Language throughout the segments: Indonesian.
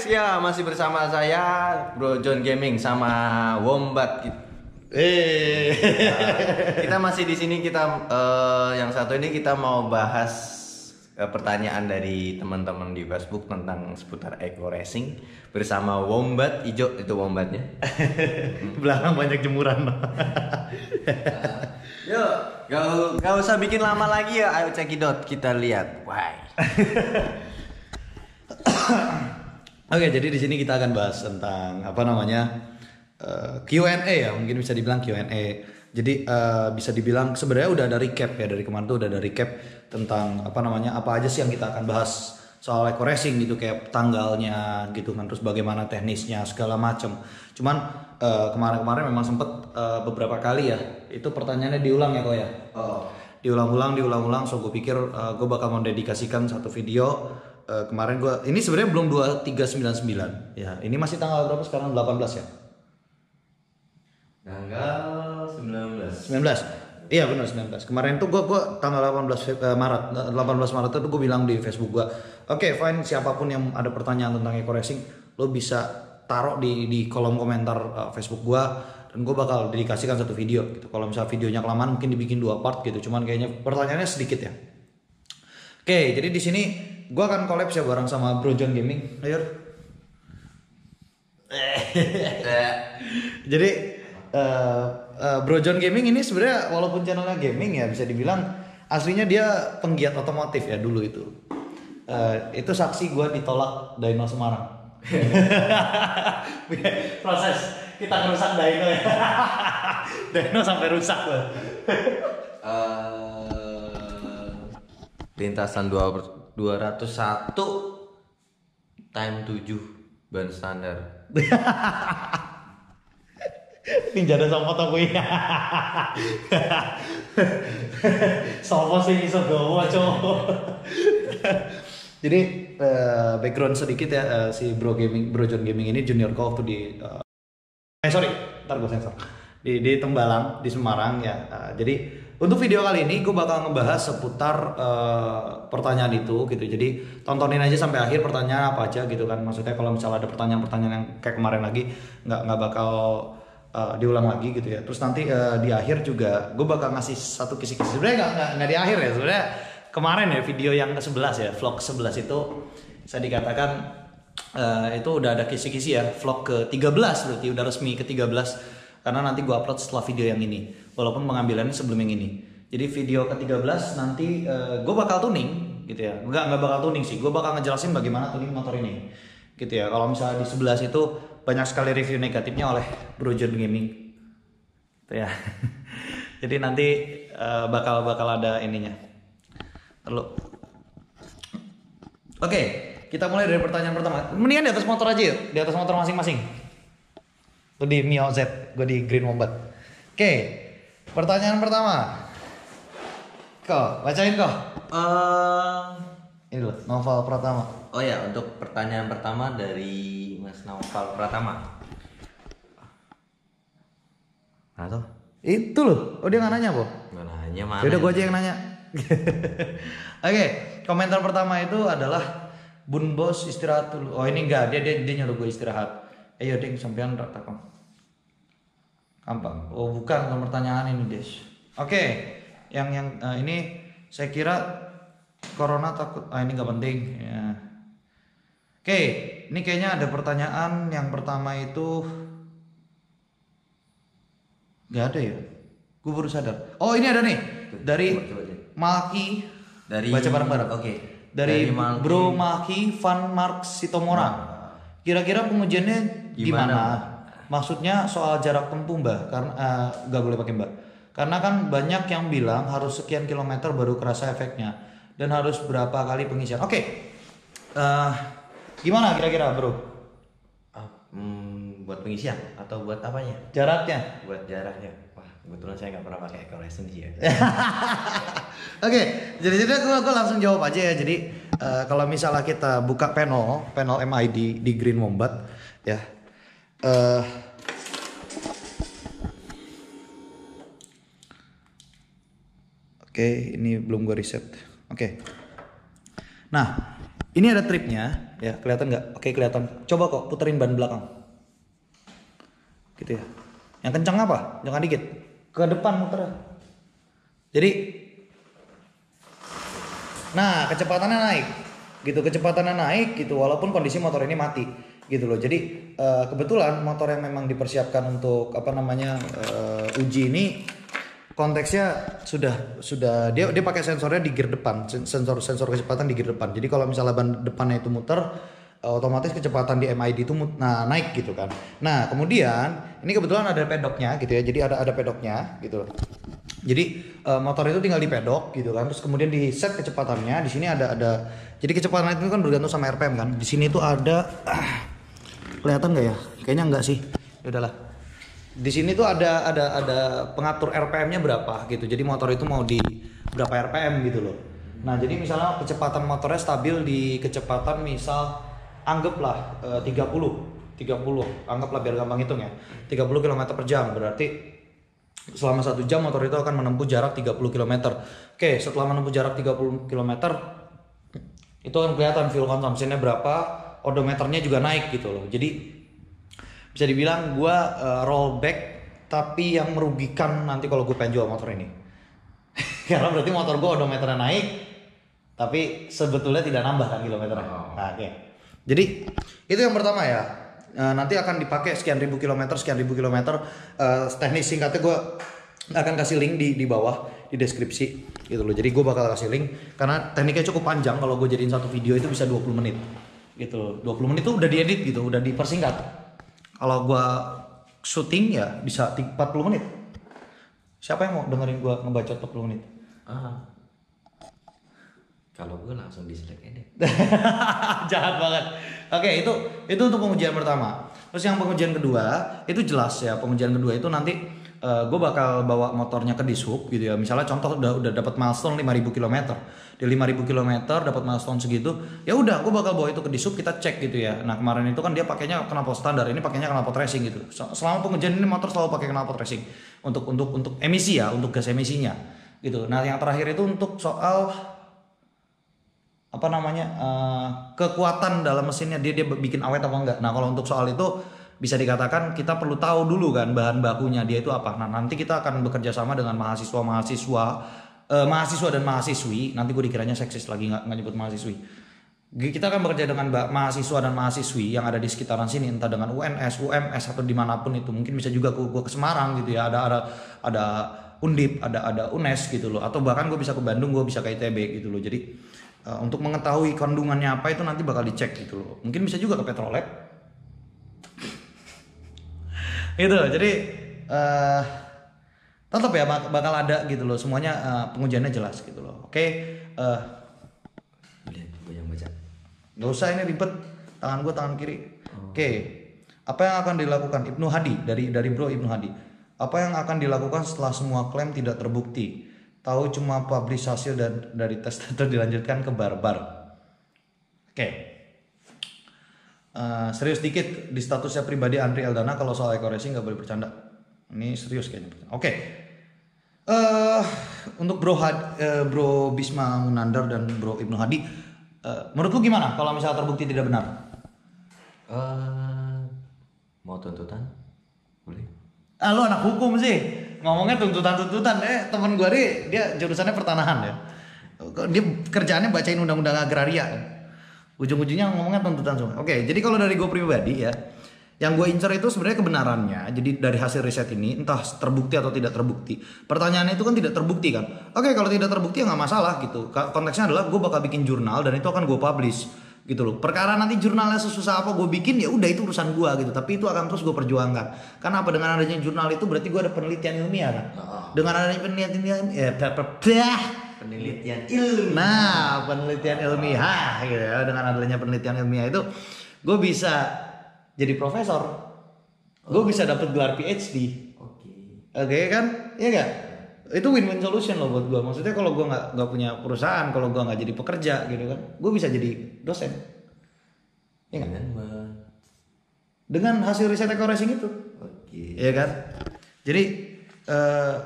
guys, ya masih bersama saya Bro John Gaming sama Wombat. Kita masih di sini, kita yang satu ini kita mau bahas pertanyaan dari teman-teman di Facebook tentang seputar eco racing bersama Wombat. Ijo itu Wombatnya. Belakang banyak jemuran. Yuk, gak usah bikin lama lagi ya. Ayo cekidot, kita lihat. Why? Oke, jadi di sini kita akan bahas tentang Q&A ya, mungkin bisa dibilang Q&A. Jadi bisa dibilang sebenarnya udah ada recap ya, dari kemarin tuh udah ada recap tentang apa aja sih yang kita akan bahas soal eco racing gitu, kayak tanggalnya gitu kan, terus bagaimana teknisnya segala macam. Cuman kemarin memang sempet beberapa kali ya itu pertanyaannya diulang ya kok ya. Diulang-ulang, so gue pikir gue bakal mendedikasikan satu video. Kemarin gue, ini sebenarnya belum 2399 ya, ini masih tanggal berapa sekarang? 18 ya? Tanggal 19. Iya benar 19. Kemarin tuh gue tanggal 18 Maret itu gue bilang di Facebook gue, oke, fine, siapapun yang ada pertanyaan tentang eco racing lo bisa taruh di kolom komentar Facebook gue, dan gue bakal dedikasikan satu video gitu. Kalau misalnya videonya kelamaan mungkin dibikin 2 part gitu, cuman kayaknya pertanyaannya sedikit ya. Oke, jadi di sini gue akan collab ya bareng sama Bro John Gaming. Ayo. Jadi Bro John Gaming ini sebenarnya walaupun channelnya gaming ya, bisa dibilang aslinya dia penggiat otomotif ya dulu itu. Itu saksi gue ditolak Dyno Semarang. Proses kita ngerusak Dyno ya. Dyno sampai rusak loh. Lintasan 201 time 7 ban standar. Pinjada sama foto gue. Sopo sih iso gowo cowok. Jadi background sedikit ya, si Bro John Gaming ini junior golf tuh di ntar gue sensor. Di Tembalang di Semarang ya. Jadi untuk video kali ini gue bakal ngebahas seputar pertanyaan itu gitu. Jadi tontonin aja sampai akhir pertanyaan apa aja gitu kan. Maksudnya kalau misalnya ada pertanyaan-pertanyaan yang kayak kemarin lagi nggak bakal diulang lagi gitu ya. Terus nanti di akhir juga gue bakal ngasih satu kisi-kisi. Sebenarnya nggak di akhir ya. Sebenarnya kemarin ya video yang ke-11 ya, vlog 11 itu saya dikatakan itu udah ada kisi-kisi ya. Vlog ke-13 berarti udah resmi ke-13. Karena nanti gue upload setelah video yang ini, walaupun pengambilannya sebelum yang ini. Jadi video ke-13 nanti gue bakal tuning gitu ya. Enggak bakal tuning sih, gue bakal ngejelasin bagaimana tuning motor ini gitu ya. Kalau misalnya di 11 itu banyak sekali review negatifnya oleh Bro John Gaming gitu ya. Jadi nanti bakal ada ininya. Oke, kita mulai dari pertanyaan pertama. Mendingan di atas motor aja yuk, di atas motor masing-masing. Lu di Mio Z, gue di Green Wombat. Oke, pertanyaan pertama. Kok, bacain kok. Ini loh, Noval Pratama. Oh ya, untuk pertanyaan pertama dari Mas Noval Pratama. Nah tuh. Itu loh, oh dia nggak nanya po? Nggak nanya mana? Yaudah gue aja yang nanya. Oke, komentar pertama itu adalah Bun Bos istirahat dulu. Oh ini enggak, dia nyuruh gue istirahat. Ayo ding, sampean tak takon. Gampang. Oh bukan pertanyaan ini Des. Oke, yang ini saya kira corona takut. Ini nggak penting. Ya. Oke, ini kayaknya ada pertanyaan yang pertama itu nggak ada ya. Gue baru sadar. Oh ini ada nih dari Malki. Dari baca bareng-bareng. Oke. Dari Bro Malki Van Mark Sitomora. Kira-kira pengujiannya gimana? Maksudnya soal jarak tempuh mbak, karena nggak boleh pakai mbak. Karena kan banyak yang bilang harus sekian kilometer baru kerasa efeknya, dan harus berapa kali pengisian. Oke, gimana kira-kira bro? Buat pengisian atau buat apanya? Jaraknya? Buat jaraknya. Wah, kebetulan saya nggak pernah pakai eco racing sih ya. Oke, jadi gue langsung jawab aja ya. Jadi kalau misalnya kita buka panel MID di Green Wombat ya. Oke, ini belum gue reset. Oke. Nah, Ini ada tripnya, ya kelihatan nggak? Oke kelihatan. Coba kok puterin ban belakang, gitu ya. Yang kencang apa? Jangan dikit. Ke depan muter. Jadi, nah kecepatannya naik, gitu. Kecepatannya naik, gitu. Walaupun kondisi motor ini mati, gitu loh. Jadi kebetulan motor yang memang dipersiapkan untuk apa namanya uji ini konteksnya sudah dia pakai sensornya di gear depan, sensor kecepatan di gear depan. Jadi kalau misalnya ban depannya itu muter, otomatis kecepatan di MID itu naik gitu kan. Nah kemudian ini kebetulan ada pedoknya gitu ya. Jadi ada pedoknya gitu. Jadi motor itu tinggal di pedok gitu kan. Terus kemudian di set kecepatannya. Di sini ada. Jadi kecepatan itu kan bergantung sama RPM kan. Di sini tuh ada. Kelihatan nggak ya? Kayaknya enggak sih. Ya udahlah. Di sini tuh ada pengatur RPM-nya berapa gitu. Jadi motor itu mau di berapa RPM gitu loh. Nah, jadi misalnya kecepatan motornya stabil di kecepatan misal anggaplah 30. Anggaplah biar gampang hitung ya. 30 km per jam berarti selama 1 jam motor itu akan menempuh jarak 30 km. Oke, setelah menempuh jarak 30 km itu akan kelihatan fuel consumption-nya berapa, odometernya juga naik gitu loh. Jadi bisa dibilang gue rollback tapi yang merugikan nanti kalau gue pengen jual motor ini. Karena berarti motor gue odometernya naik tapi sebetulnya tidak nambah kan kilometernya. Nah, oke. Jadi itu yang pertama ya. Nanti akan dipakai sekian ribu kilometer. Teknis singkatnya gue akan kasih link di bawah di deskripsi gitu loh. Jadi gue bakal kasih link karena tekniknya cukup panjang. Kalau gue jadiin satu video itu bisa 20 menit gitu loh. 20 menit itu udah diedit gitu, udah dipersingkat. Kalau gua syuting ya bisa 40 menit. Siapa yang mau dengerin gua ngebacot 40 menit? Kalau gua langsung dislike aja. Jahat banget. Oke, itu untuk pengujian pertama. Terus yang pengujian kedua itu jelas ya. Pengujian kedua itu nanti gue bakal bawa motornya ke dishub gitu ya. Misalnya contoh udah dapat milestone 5.000 km. Di 5.000 km dapat milestone segitu, ya udah gue bakal bawa itu ke dishub, kita cek gitu ya. Nah, kemarin itu kan dia pakainya knalpot standar, ini pakainya knalpot racing gitu. Selama pengujian ini motor selalu pakai knalpot racing untuk emisi ya, untuk gas emisinya gitu. Nah, yang terakhir itu untuk soal apa namanya kekuatan dalam mesinnya, dia bikin awet apa enggak. Nah, kalau untuk soal itu bisa dikatakan kita perlu tahu dulu kan bahan bakunya dia itu apa. Nah, nanti kita akan bekerja sama dengan mahasiswa dan mahasiswi. Nanti gue dikiranya seksis lagi, nggak nyebut mahasiswi. Kita akan bekerja dengan mahasiswa dan mahasiswi yang ada di sekitaran sini, entah dengan UNS, UMS atau dimanapun itu. Mungkin bisa juga gue ke Semarang gitu ya. Ada Undip, ada UNES gitu loh. Atau bahkan gue bisa ke Bandung, gue bisa ke ITB gitu loh. Jadi untuk mengetahui kandungannya apa itu nanti bakal dicek gitu loh. Mungkin bisa juga ke Petrolab. Gitu. Jadi tetap ya bakal ada gitu loh. Semuanya pengujiannya jelas gitu loh. Oke. Lihat gue yang baca. Gak usah, ini ribet. Tangan gue tangan kiri. Oke. Apa yang akan dilakukan Ibnu Hadi dari Bro Ibnu Hadi? Apa yang akan dilakukan setelah semua klaim tidak terbukti? Tahu cuma publish hasil dan dari tes terus dilanjutkan ke barbar. Oke. Serius dikit di statusnya pribadi Andri Eldana kalau soal Eko Racing nggak boleh bercanda. Ini serius kayaknya. Oke. Untuk Bro Bisma Munandar dan Bro Ibnu Hadi, menurut lu gimana kalau misalnya terbukti tidak benar? Mau tuntutan? Boleh. Lu anak hukum sih. Ngomongnya tuntutan. Temen gue dia jurusannya pertanahan ya. Dia kerjaannya bacain undang-undang agraria. Ujung-ujungnya ngomongnya tuntutan semua. Oke, jadi kalau dari gue pribadi ya, yang gue incer itu sebenarnya kebenarannya. Jadi dari hasil riset ini entah terbukti atau tidak terbukti. Pertanyaannya itu kan tidak terbukti kan. Oke, kalau tidak terbukti ya nggak masalah gitu. Konteksnya adalah gue bakal bikin jurnal dan itu akan gue publish gitu loh. Perkara nanti jurnalnya sesusah apa gue bikin ya udah itu urusan gue gitu. Tapi itu akan terus gue perjuangkan. Karena apa, dengan adanya jurnal itu berarti gue ada penelitian ilmiah kan. Dengan adanya penelitian ilmiah. Nah, penelitian ilmiah gitu ya. Dengan adanya penelitian ilmiah itu gue bisa jadi profesor. Gue bisa dapat gelar PhD. Oke kan? Iya gak? Itu win-win solution loh buat gue. Maksudnya kalau gue nggak punya perusahaan, kalau gue nggak jadi pekerja gitu kan, gue bisa jadi dosen. Iya kan? Dengan hasil riset Eko Racing itu. Iya kan? Jadi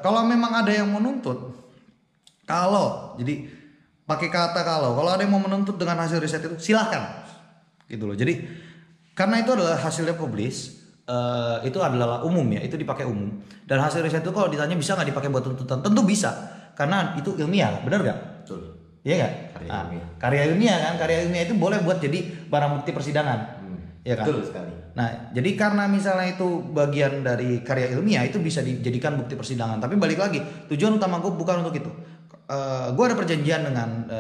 kalau memang ada yang menuntut, jadi pakai kata kalau ada yang mau menuntut dengan hasil riset itu silahkan gitu loh. Jadi karena itu adalah hasilnya publish, itu adalah umum ya, itu dipakai umum. Dan hasil riset itu kalau ditanya bisa nggak dipakai buat tuntutan, tentu bisa karena itu ilmiah, benar nggak? Betul. Iya nggak? Karya ilmiah kan, karya ilmiah itu boleh buat jadi barang bukti persidangan, ya kan? Betul sekali. Nah, jadi karena misalnya itu bagian dari karya ilmiah itu bisa dijadikan bukti persidangan. Tapi balik lagi, tujuan utama gue bukan untuk itu. Gue ada perjanjian dengan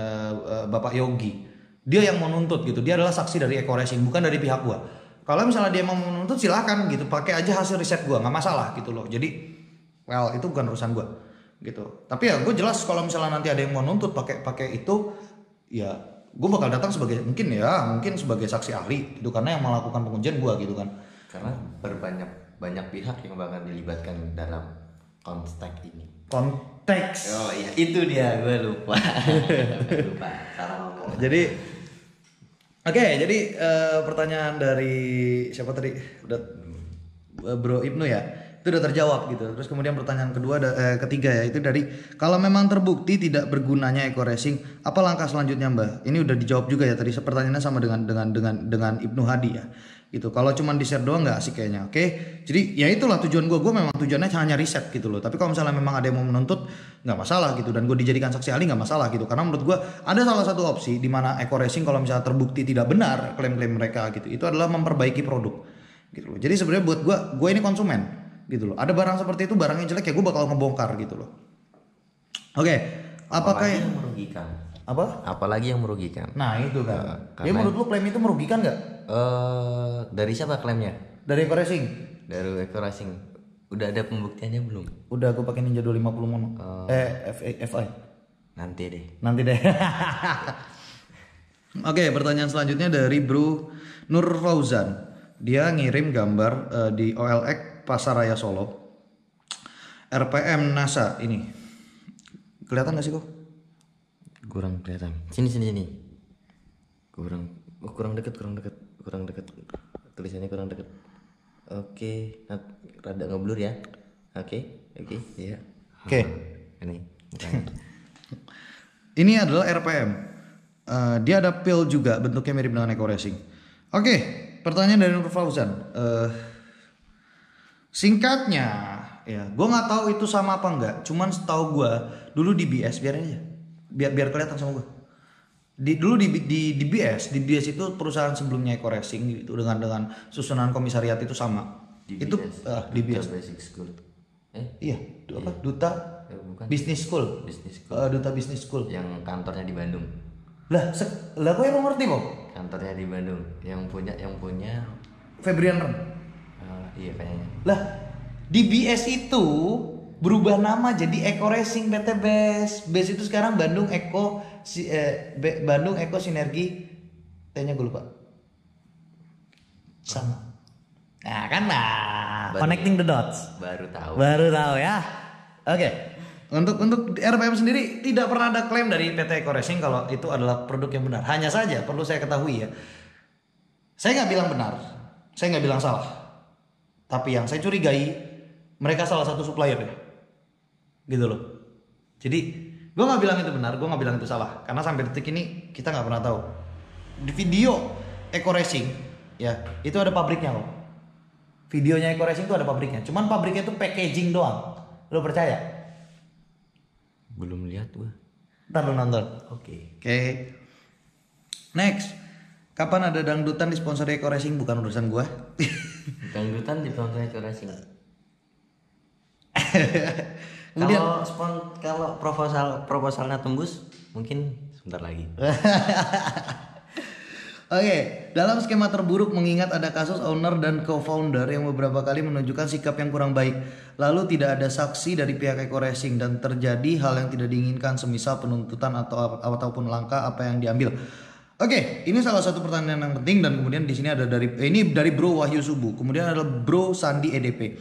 Bapak Yogi. Dia yang menuntut gitu. Dia adalah saksi dari Eco Racing, bukan dari pihak gue. Kalau misalnya dia mau menuntut silahkan gitu, pakai aja hasil riset gue, nggak masalah gitu loh. Jadi, itu bukan urusan gue gitu. Tapi ya gue jelas kalau misalnya nanti ada yang mau nuntut pakai itu, ya gue bakal datang sebagai mungkin sebagai saksi ahli itu karena yang melakukan pengujian gue gitu kan. Karena banyak pihak yang bakal dilibatkan dalam konteks ini. Konteks. Oh iya, itu dia, gue lupa. Salah ngomong. Jadi pertanyaan dari siapa tadi? Udah Bro Ibnu ya. Itu udah terjawab gitu. Terus kemudian pertanyaan ketiga ya, itu dari kalau memang terbukti tidak bergunanya Eco Racing, apa langkah selanjutnya Mbah? Ini udah dijawab juga ya tadi, pertanyaannya sama dengan Ibnu Hadi ya. Gitu. Kalau cuma di-share doang nggak asik kayaknya. Oke. Jadi ya itulah tujuan gue memang tujuannya hanya riset gitu loh. Tapi kalau misalnya memang ada yang mau menuntut nggak masalah gitu, dan gue dijadikan saksi ahli nggak masalah gitu. Karena menurut gue ada salah satu opsi di mana Eco Racing kalau misalnya terbukti tidak benar klaim-klaim mereka gitu, itu adalah memperbaiki produk gitu loh. Jadi sebenarnya buat gue ini konsumen gitu loh. Ada barang seperti itu, barangnya jelek ya gue bakal ngebongkar gitu loh. Oke. Apakah yang merugikan? Apa? Apalagi yang merugikan. Nah itu kan. Ya menurut lu klaim itu merugikan nggak? Dari siapa klaimnya? Dari Eco Racing. Dari Eco Racing. Udah ada pembuktiannya belum? Udah, gue pakai Ninja 250 mono. FI. Nanti deh. Oke, pertanyaan selanjutnya dari Bro Nur Fauzan. Dia ngirim gambar di OLX Pasaraya Solo. RPM NASA ini. Kelihatan gak sih kok? Kurang kelihatan. Sini. Kurang dekat. Tulisannya kurang dekat. Oke, rada ngeblur ya. Oke, iya. Oke. Ini. Ini adalah RPM. Dia ada pil juga, bentuknya mirip dengan Eco Racing. Oke, pertanyaan dari Nur Fauzan. Singkatnya, ya, gue nggak tahu itu sama apa enggak. Cuman setahu gue dulu di BS, biarin aja, biar kelihatan sama gue. Dulu di BS itu perusahaan sebelumnya Eco Racing gitu, dengan susunan komisariat itu sama. Itu di BS. Basic School. Iya, apa? Duta Business School. Duta Business School. Yang kantornya di Bandung. Lah kok emang ngerti kok? Kantornya di Bandung. Yang punya Febrian Ren. Iya kayaknya. Lah di BS itu berubah nama jadi Eco Racing PT BES. BES itu sekarang Bandung Eco Sinergi. T-nya gue lupa. Sama. Nah kan connecting the dots. Baru tahu ya. Oke. Untuk RPM sendiri tidak pernah ada klaim dari PT Eco Racing kalau itu adalah produk yang benar. Hanya saja perlu saya ketahui ya. Saya nggak bilang benar, saya nggak bilang salah. Tapi yang saya curigai mereka salah satu supplier ya. Gitu loh. Jadi gue nggak bilang itu benar, gue nggak bilang itu salah. Karena sampai detik ini kita nggak pernah tahu. Di video Eco Racing ya itu ada pabriknya kok. Videonya Eco Racing itu ada pabriknya. Cuman pabriknya itu packaging doang. Lo percaya? Belum lihat gua. Ntar lu nonton. Oke. Next. Kapan ada dangdutan disponsori Eco Racing? Bukan urusan gua. Dangdutan disponsori Eco Racing. Kemudian kalau proposalnya tembus mungkin sebentar lagi. Oke, dalam skema terburuk mengingat ada kasus owner dan co-founder yang beberapa kali menunjukkan sikap yang kurang baik, lalu tidak ada saksi dari pihak Eco Racing dan terjadi hal yang tidak diinginkan semisal penuntutan ataupun langkah apa yang diambil. Oke, ini salah satu pertanyaan yang penting dan kemudian di sini ada dari Bro Wahyu Subuh, kemudian ada Bro Sandi EDP.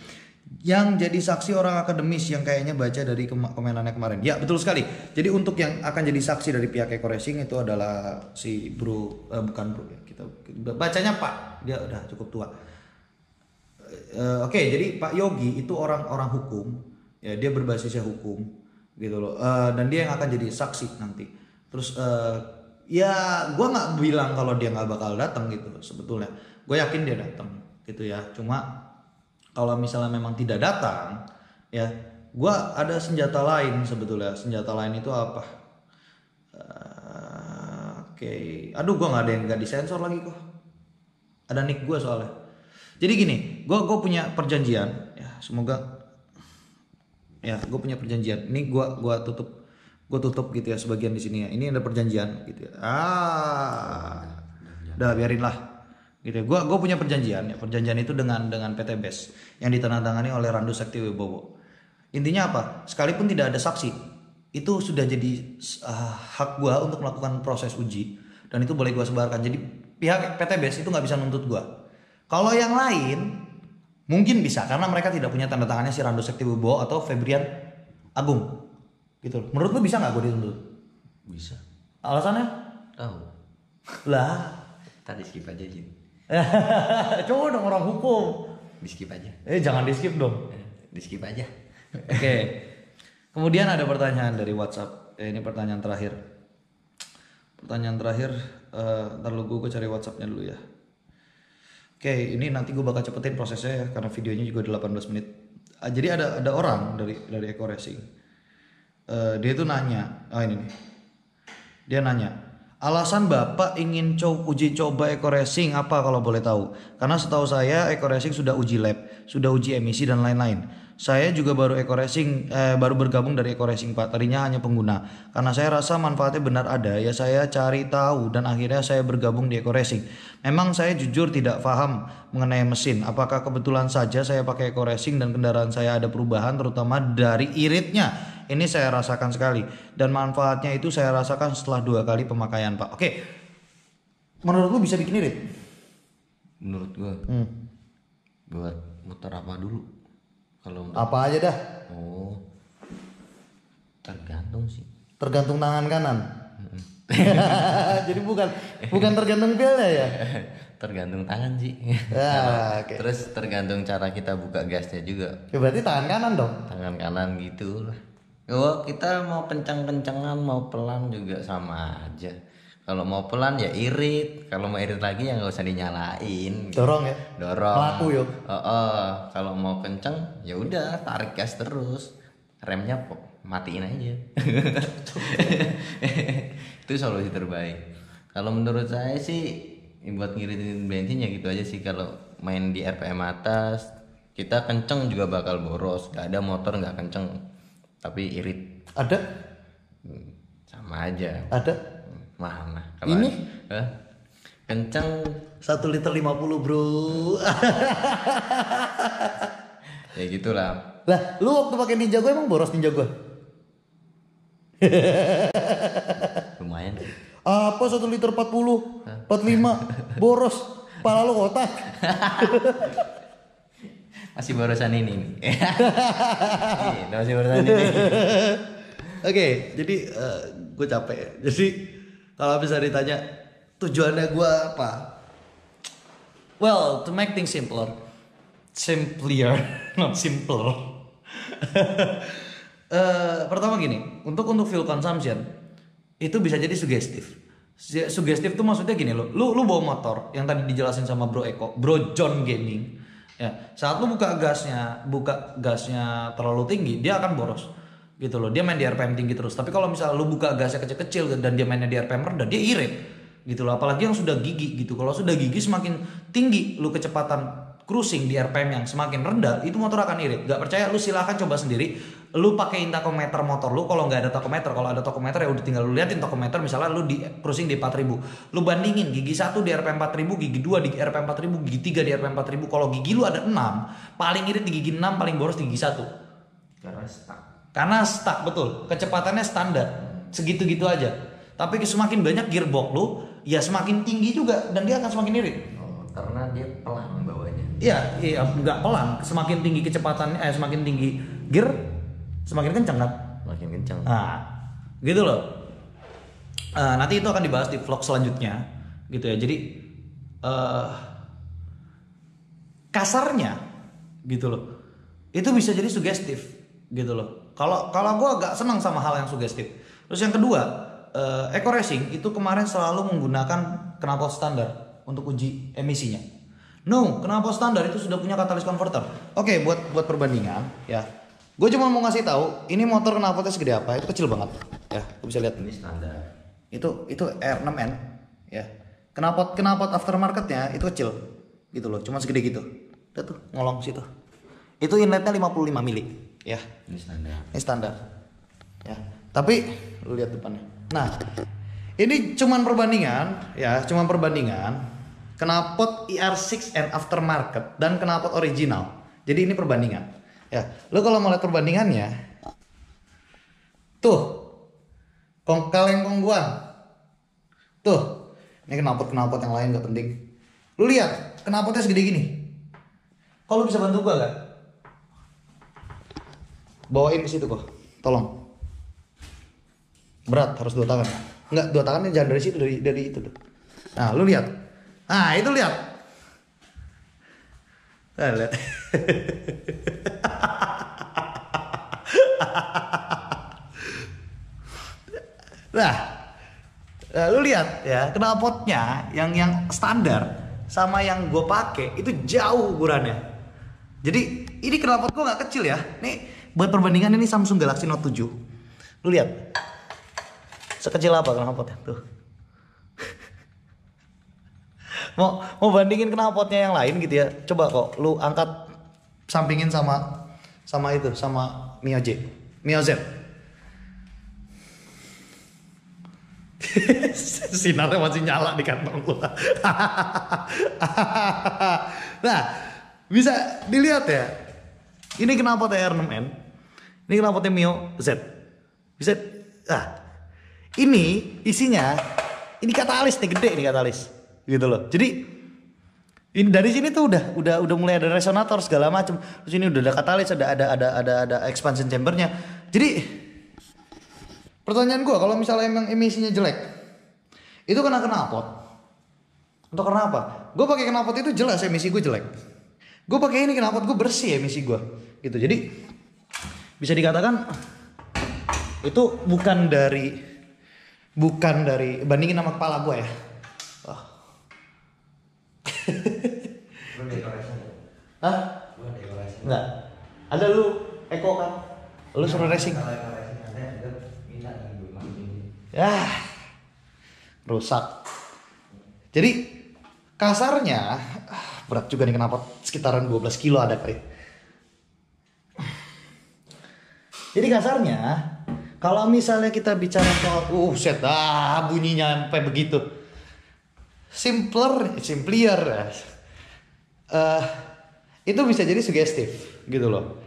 Yang jadi saksi orang akademis yang kayaknya baca dari komenannya kemarin. Ya betul sekali. Jadi untuk yang akan jadi saksi dari pihak Eco Racing itu adalah si Bro, bukan Bro ya, kita bacanya Pak, dia udah cukup tua. Oke, jadi Pak Yogi itu orang hukum, ya dia berbasisnya hukum gitu loh. Dan dia yang akan jadi saksi nanti. Terus ya gue nggak bilang kalau dia nggak bakal datang gitu sebetulnya. Gue yakin dia datang gitu ya. Cuma kalau misalnya memang tidak datang ya, gue ada senjata lain sebetulnya. Senjata lain itu apa? Oke. Aduh, gue nggak disensor lagi kok. Ada nick gue soalnya. Jadi gini, gue punya perjanjian ya, semoga ya gue punya perjanjian. Ini gue tutup gitu ya sebagian di sini ya. Ini ada perjanjian gitu ya. Udah biarin lah. Gitu ya. Gue punya perjanjian ya. Perjanjian itu dengan PT BES yang ditandatangani oleh Randu Sakti Wibowo. Intinya apa? Sekalipun tidak ada saksi, itu sudah jadi hak gue untuk melakukan proses uji dan itu boleh gue sebarkan. Jadi pihak PT BES itu nggak bisa nuntut gue. Kalau yang lain mungkin bisa karena mereka tidak punya tanda tangannya si Randu Sakti Wibowo atau Febrian Agung. Gitu loh. Menurut lu bisa nggak gue dituntut? Bisa. Alasannya? Tahu. Lah. Tadi skip aja Jin. Coba dong orang hukum. Di skip aja. Jangan di skip dong. Di skip aja. Oke. Kemudian ada pertanyaan dari WhatsApp. Ini pertanyaan terakhir. Pertanyaan terakhir. Ntar lu gue cari WhatsAppnya dulu ya. Oke, ini nanti gue bakal cepetin prosesnya ya karena videonya juga 18 menit. Jadi ada orang dari Eco Racing. Dia tuh nanya, ini nih. Dia nanya, alasan Bapak ingin uji coba Eco Racing apa kalau boleh tahu? Karena setahu saya Eco Racing sudah uji lab, sudah uji emisi dan lain-lain. Saya juga baru baru bergabung dari Eco Racing Pak. Tadinya hanya pengguna. Karena saya rasa manfaatnya benar ada, ya saya cari tahu dan akhirnya saya bergabung di Eco Racing. Memang saya jujur tidak paham mengenai mesin. Apakah kebetulan saja saya pakai Eco Racing dan kendaraan saya ada perubahan terutama dari iritnya. Ini saya rasakan sekali dan manfaatnya itu saya rasakan setelah 2 kali pemakaian Pak. Oke. Menurut lu bisa bikin irit? Menurut gue buat motor apa dulu? Kalau Apa aja dah? Oh, tergantung sih. Tergantung tangan kanan. Jadi bukan tergantung pilnya ya? Tergantung tangan sih. Okay. Terus tergantung cara kita buka gasnya juga. Ya berarti tangan kanan dong? Tangan kanan gitu lah. Oh, kita mau kencang-kencangan mau pelan juga sama aja. Kalau mau pelan ya irit, kalau mau irit lagi ya nggak usah dinyalain. Dorong ya? Dorong. Pelaku yuk. Kalau mau kenceng ya udah tarik gas terus. Remnya matiin aja. Itu solusi terbaik. Kalau menurut saya sih buat ngiritin bensin ya gitu aja sih. Kalau main di RPM atas kita kenceng juga bakal boros. Gak ada motor nggak kenceng tapi irit. Ada? Sama aja. Ada? Mana? Ini? Kenceng 1 liter 50 bro. Ya gitulah. Lah, lu waktu pakai Ninja gue emang boros Ninja gue? Lumayan sih. Apa 1 liter 40, 45 boros? Pala lu kotak. Masih borosan ini. Masih borosan ini. Oke, jadi gue capek. Jadi kalau bisa ditanya tujuannya gue apa? Well, to make things simpler, not simpler. Pertama gini, untuk fuel consumption itu bisa jadi sugestif. Sugestif tuh maksudnya gini loh, lu bawa motor yang tadi dijelasin sama Bro John Gaming. Ya, saat lu buka gasnya terlalu tinggi, dia akan boros. Gitu loh, dia main di RPM tinggi terus. Tapi kalau misalnya lu buka gasnya kecil-kecil dan dia mainnya di RPM rendah, dia irit gitu loh. Apalagi yang sudah gigi gitu. Kalau sudah gigi semakin tinggi lu kecepatan cruising di RPM yang semakin rendah, itu motor akan irit. Gak percaya lu silahkan coba sendiri. Lu pakein takometer motor lu. Kalau nggak ada takometer, kalau ada takometer ya udah tinggal lu liatin takometer. Misalnya lu di cruising di 4000, lu bandingin gigi 1 di RPM 4000, gigi 2 di RPM 4000, gigi 3 di RPM 4000. Kalau gigi lu ada 6, paling irit di gigi 6, paling boros di gigi 1. Karena stuck betul, kecepatannya standar, segitu-gitu aja. Tapi semakin banyak gearbox lu, ya semakin tinggi juga dan dia akan semakin irit. Karena dia pelan bawanya. Iya, nggak pelan. Semakin tinggi kecepatannya, semakin tinggi gear, semakin kencang kan? Makin kencang. Nah, gitu loh. Nanti itu akan dibahas di vlog selanjutnya, gitu ya. Jadi kasarnya, gitu loh. Itu bisa jadi sugestif, gitu loh. Kalau gue agak senang sama hal yang sugestif. Terus yang kedua, Eco Racing itu kemarin selalu menggunakan knalpot standar untuk uji emisinya. No, knalpot standar itu sudah punya katalis converter. Oke, buat perbandingan ya. Gue cuma mau ngasih tahu, ini motor knalpotnya segede apa? Itu kecil banget. Ya, lu bisa lihat Ini standar. itu R6N ya. Knalpot aftermarketnya itu kecil gitu loh, cuma segede gitu. Lihat tuh, ngolong situ. Itu inletnya 55 mili ya. Ini standar. Ini standar. Ya. Tapi lu lihat depannya. Nah, ini cuman perbandingan ya, cuman perbandingan knalpot ER6N aftermarket dan knalpot original. Jadi ini perbandingan. Ya, lu kalau mau lihat perbandingannya, tuh, kaleng kongguan, tuh, ini knalpot yang lain gak penting. Lu lihat, knalpotnya segede gini. Kalau bisa bantu gua gak? Bawain ke situ kok, tolong. Berat, harus 2 tangan. Enggak, 2 tangannya jangan dari situ, dari itu tuh. Nah, lu lihat. Nah, itu lihat. Nah, lihat. Nah, lu lihat ya, knalpotnya yang standar sama yang gue pakai itu jauh ukurannya. Jadi ini knalpot gue nggak kecil ya. Nih buat perbandingan ini Samsung Galaxy Note 7. Lu lihat, sekecil apa knalpotnya tuh. mau bandingin knalpotnya yang lain gitu ya. Coba kok lu angkat sampingin sama itu, sama Mio Z. Sinarnya masih nyala di kantong lu. Nah, bisa dilihat ya. Ini knalpotnya R6N. Ini knalpotnya Mio Z. Bisa. Nah, ini isinya, ini katalis nih, gede nih katalis. Gitu loh. Jadi ini dari sini tuh udah mulai ada resonator segala macam. Terus ini udah ada katalis, ada expansion chambernya. Jadi pertanyaan gue, kalau misalnya emang emisinya jelek, itu kena knalpot. Untuk kenapa? Gue pakai knalpot itu jelas emisi gue jelek. Gue pakai ini knalpot gue bersih emisi gue. Gitu. Jadi bisa dikatakan itu bukan dari bandingin sama kepala gue ya. Oh. Hah? Enggak. Ada lu Eko kan? Lu suruh racing. Ya. Rusak. Jadi kasarnya berat juga nih, kenapa sekitaran 12 kilo ada kali. Jadi kasarnya kalau misalnya kita bicara soal bunyinya sampai begitu. Simpler, itu bisa jadi sugestif gitu loh.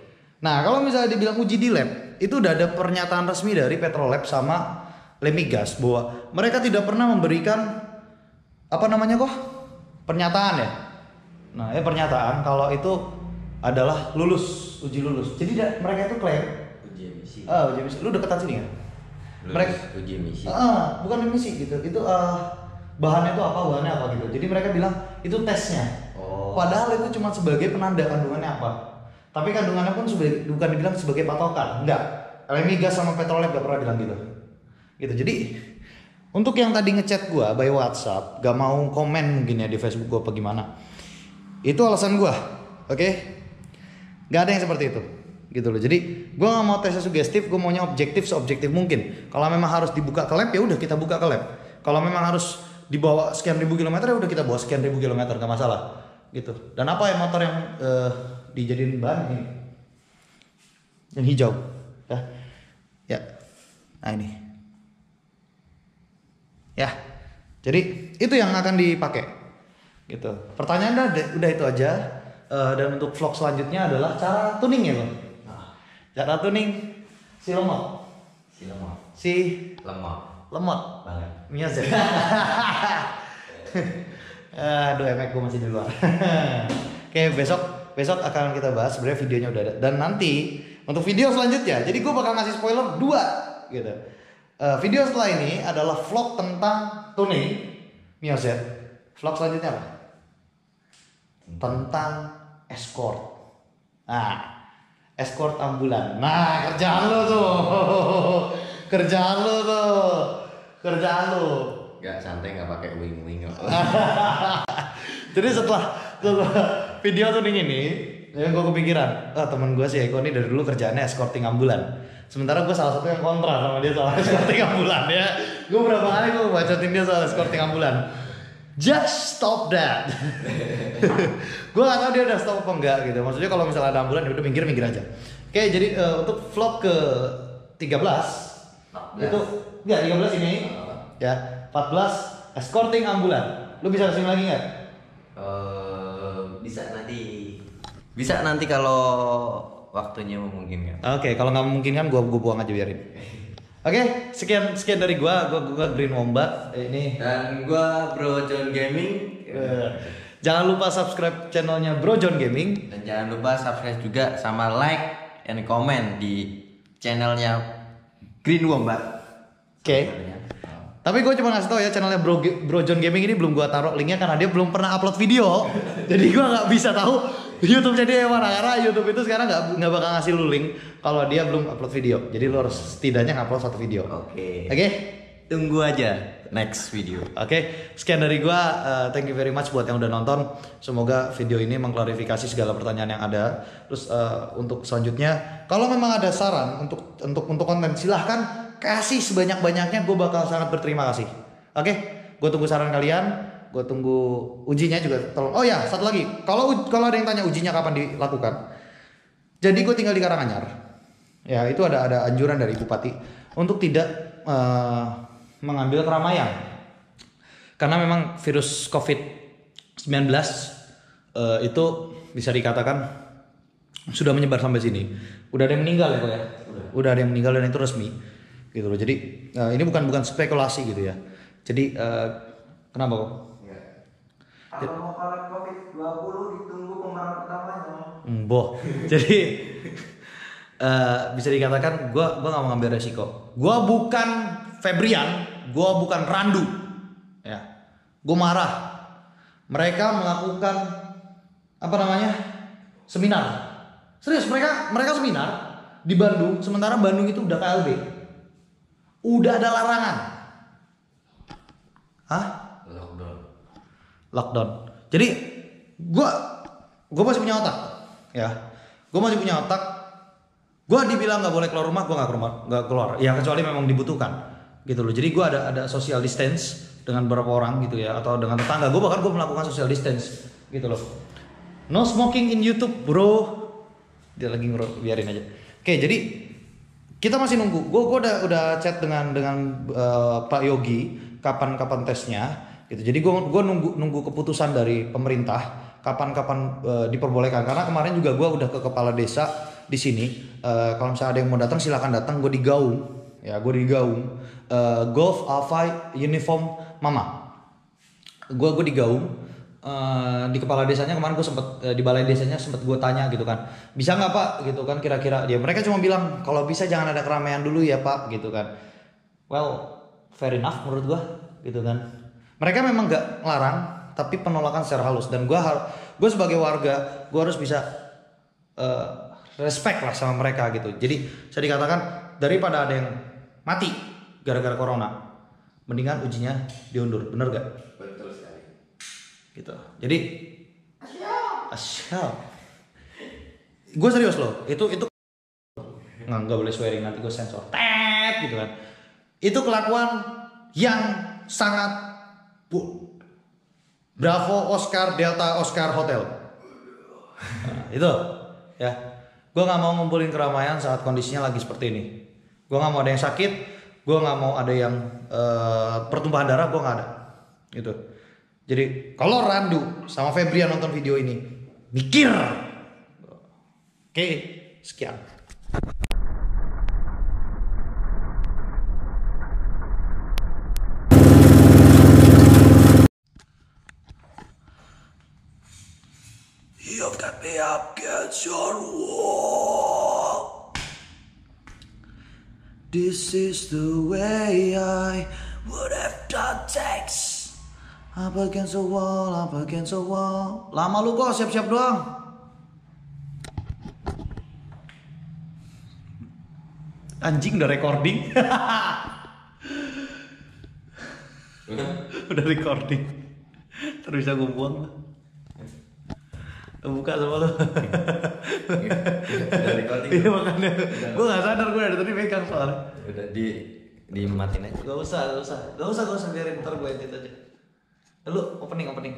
Nah, kalau misalnya dibilang uji di lab, itu udah ada pernyataan resmi dari Petrolab sama Lemigas bahwa mereka tidak pernah memberikan pernyataan ya. Nah, pernyataan kalau itu adalah uji lulus. Jadi mereka itu klaim Uji emisi. uji emisi. Lu deketan sini kan? Mereka uji emisi. Bukan emisi gitu. Itu bahannya apa gitu. Jadi mereka bilang itu tesnya. Padahal itu cuma sebagai penanda kandungannya apa. Tapi kandungannya pun bukan dibilang sebagai patokan. Enggak. Lemigas sama Petrolab gak pernah bilang gitu. Gitu. Jadi untuk yang tadi ngechat gua by WhatsApp, gak mau komen mungkin ya di Facebook gua apa gimana. Itu alasan gua. Oke? Gak ada yang seperti itu. Gitu loh. Jadi gua gak mau tesnya sugestif, gua maunya objektif seobjektif mungkin. Kalau memang harus dibuka ke lab ya udah kita buka ke lab. Kalau memang harus dibawa sekian ribu kilometer ya udah kita bawa sekian ribu kilometer, gak masalah. Gitu. Dan apa ya motor yang dijadiin bahan ini? Yang hijau. Ya. Nah ini. Ya. Jadi itu yang akan dipakai. Gitu. Pertanyaan udah itu aja. Dan untuk vlog selanjutnya adalah cara tuning ya, Bang. Cara tuning si lemot. Lemot banget. Mio Z. Aduh, efek gue masih di luar. Oke, besok akan kita bahas. Sebenarnya videonya udah ada. Dan nanti untuk video selanjutnya, jadi gue bakal ngasih spoiler 2 gitu. Video setelah ini adalah vlog tentang tuning Mio Z. Vlog selanjutnya apa? Tentang escort. Nah, escort ambulan. Nah, kerjaan lo tuh. kerjaan lu. Gak santai, gak pakai wing-wing. Jadi setelah video tuh ini, yang gue kepikiran, temen gue si Eko ini dari dulu kerjaannya escorting ambulan. Sementara gue salah satu yang kontra sama dia soal escorting ambulan ya. Gue berapa kali gue bacotin dia soal escorting ambulan. Just stop that. Gue gak tau dia udah stop apa enggak gitu. Maksudnya kalau misalnya ada ambulan, ya udah minggir aja. Oke, jadi untuk vlog ke 13 itu enggak 13 ini ya 14 escorting ambulan. Lu bisa kesini lagi nggak? Bisa nanti kalau waktunya memungkinkan. Oke, kalau nggak memungkinkan gua buang aja biarin. Oke, sekian dari gua Green Wombat ini Dan gua Bro John Gaming. Jangan lupa subscribe channelnya Bro John Gaming. Dan jangan lupa subscribe juga sama like and comment di channelnya Green Wombat. Oke. Tapi gue cuma ngasih tau ya channelnya Bro John Gaming ini belum gue taruh linknya karena dia belum pernah upload video. Jadi gue nggak bisa tahu YouTube-nya dia yang mana karena YouTube itu sekarang nggak bakal ngasih lu link kalau dia belum upload video. Jadi lu harus setidaknya upload satu video. Oke? Tunggu aja next video. Oke, sekian dari gue. Thank you very much buat yang udah nonton. Semoga video ini mengklarifikasi segala pertanyaan yang ada. Terus untuk selanjutnya, kalau memang ada saran untuk konten silahkan kasih sebanyak-banyaknya, gue bakal sangat berterima kasih. Oke, gue tunggu saran kalian, gue tunggu ujinya juga tolong. Oh ya, satu lagi, kalau ada yang tanya ujinya kapan dilakukan, jadi gue tinggal di Karanganyar. Ya itu ada anjuran dari Bupati untuk tidak mengambil keramaian, karena memang virus COVID-19 itu bisa dikatakan sudah menyebar sampai sini. Udah ada yang meninggal ya kok ya? Udah ada yang meninggal dan itu resmi. Gitu loh. Jadi ini bukan spekulasi gitu ya. Jadi kenapa kok? Kalau mau kalah COVID-20 ditunggu pemeran pertamanya. Boh. Jadi bisa dikatakan gue nggak mau ngambil resiko. Gue bukan Febrian, gue bukan Randu. Ya, gue marah. Mereka melakukan seminar. Serius mereka seminar di Bandung. Sementara Bandung itu udah KLB. Udah ada larangan. Hah? Lockdown. Jadi gue masih punya otak, ya. Gue masih punya otak. Gue dibilang nggak boleh keluar rumah, gue nggak keluar. Ya kecuali memang dibutuhkan, gitu loh. Jadi gue ada social distance dengan beberapa orang gitu ya, atau dengan tetangga. Gue melakukan social distance, gitu loh. No smoking in YouTube, bro. Dia lagi biarin aja. Oke, jadi kita masih nunggu. Gue udah chat dengan Pak Yogi kapan tesnya gitu. Jadi gue nunggu keputusan dari pemerintah kapan diperbolehkan, karena kemarin juga gue udah ke kepala desa di sini. Kalau misalnya ada yang mau datang silakan datang. Gue di Gaung Golf Alpha Uniform Mama. Gue di Gaung. Di kepala desanya kemarin gue sempet di balai desanya sempet gue tanya gitu kan, bisa nggak Pak gitu kan, kira-kira dia, mereka cuma bilang kalau bisa jangan ada keramaian dulu ya Pak gitu kan. Well, fair enough menurut gue gitu kan. Mereka memang nggak ngelarang tapi penolakan secara halus, dan gue sebagai warga gue harus bisa respect lah sama mereka gitu. Jadi saya dikatakan daripada ada yang mati gara-gara corona, mendingan ujinya diundur, bener gak? Betul sekali. Gitu. Jadi asyik. Gue serius loh. Itu nggak boleh swearing, nanti gue sensor. Tet gitu kan. Itu kelakuan yang sangat Bravo Oscar Delta Oscar Hotel. Nah, itu ya. Gue nggak mau ngumpulin keramaian saat kondisinya lagi seperti ini. Gue nggak mau ada yang sakit. Gue nggak mau ada yang pertumpahan darah. Gue nggak ada. Gitu. Jadi kalau Randu sama Febrian nonton video ini, mikir. Oke, sekian. You've got me up against your wall. This is the way I would have done things. Up against the wall, up against the wall. Lama lu kok, siap-siap doang. Anjing udah recording. Udah recording. Terus bisa gue buang lah. Buka sama lo. Udah recording. Iya makanya. Gue nggak sadar gue dari tadi megang soalnya. Udah dimatiin aja. Gak usah biarin ntar gue edit aja. Lu opening. Opening.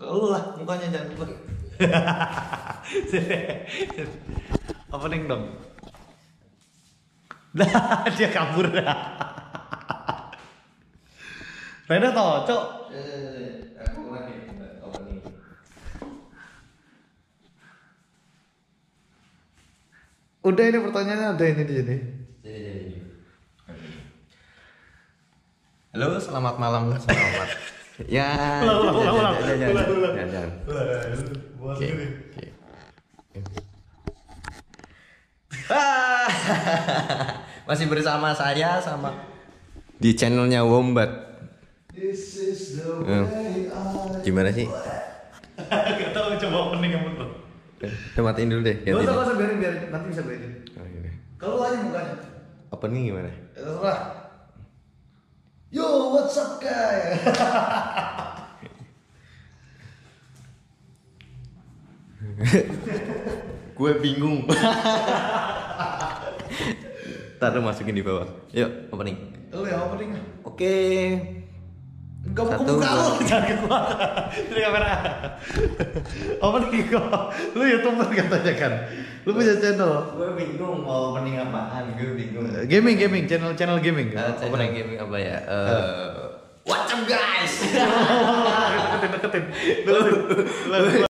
Lu lah mukanya jangan gue. Opening dong. Dah dia kabur dah. Reda toh, Cok. Aku lagi opening. Udah ini pertanyaannya ada ini di sini. Jadi. Halo, selamat malam. Selamat. Ya. Jangan. Oke. Masih bersama saya sama di channelnya Wombat. This is the way I... Gimana sih? Gak tau, coba opening yang betul. Kita matiin dulu deh. Gak usah biarin, nanti bisa gue edit. Oh, gini. Kalau aja mukanya. Opening gimana? Ya terserah. Yo, what's up guys? Gue bingung. Taruh masukin di bawah. Yuk, opening. Lu ya opening. Oke. Gak mau Satu, buka dua. lu, jangan ke gua. Dari kamera. Opening kok. Lu YouTuber katanya kan. Lu punya channel. Gue bingung mau opening apaan. Gue bingung. Gaming, channel gaming. Channel gaming apa ya? What's up guys? Deketin.